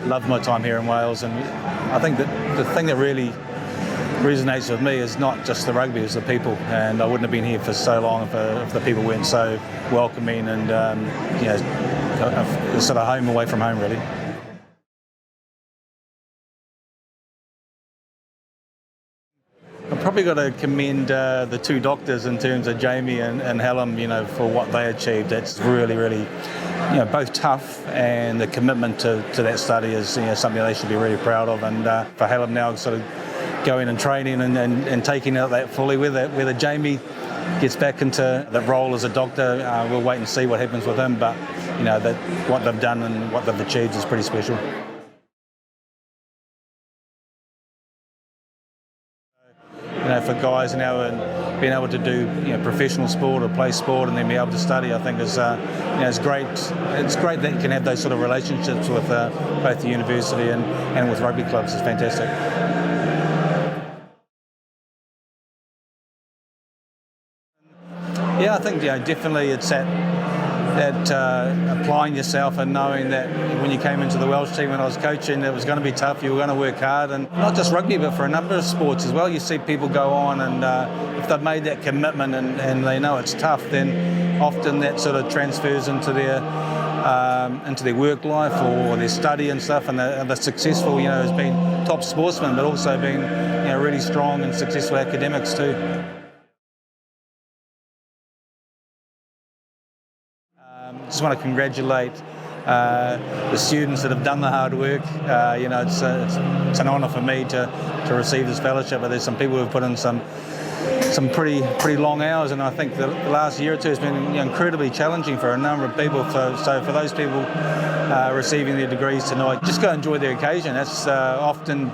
loved my time here in Wales, and I think that the thing that really resonates with me is not just the rugby, it's the people, and I wouldn't have been here for so long if the people weren't so welcoming and sort of home away from home, really. I've probably got to commend the two doctors in terms of Jamie and Helen, for what they achieved. It's really, really, both tough, and the commitment to that study is something they should be really proud of. And for Helen now, sort of going and training and taking out that fully, whether Jamie gets back into the role as a doctor, we'll wait and see what happens with him. But that what they've done and what they've achieved is pretty special. For guys now and being able to do professional sport or play sport and then be able to study, I think is it's great. It's great that you can have those sort of relationships with both the university and with rugby clubs. It's fantastic. Yeah, I think definitely it's that applying yourself and knowing that when you came into the Welsh team when I was coaching, it was going to be tough, you were going to work hard, and not just rugby but for a number of sports as well. You see people go on and if they've made that commitment and they know it's tough, then often that sort of transfers into their work life or their study and stuff, and they're successful, as being top sportsmen but also being really strong and successful academics too. Just want to congratulate the students that have done the hard work. It's an honour for me to receive this fellowship. But there's some people who've put in some pretty long hours, and I think the last year or two has been incredibly challenging for a number of people. So for those people receiving their degrees tonight, just go enjoy the occasion. That's often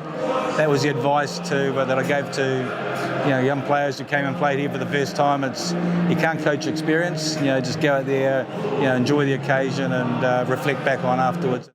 that was the advice that I gave to young players who came and played here for the first time. It's you can't coach experience. Just go out there, enjoy the occasion and reflect back on afterwards.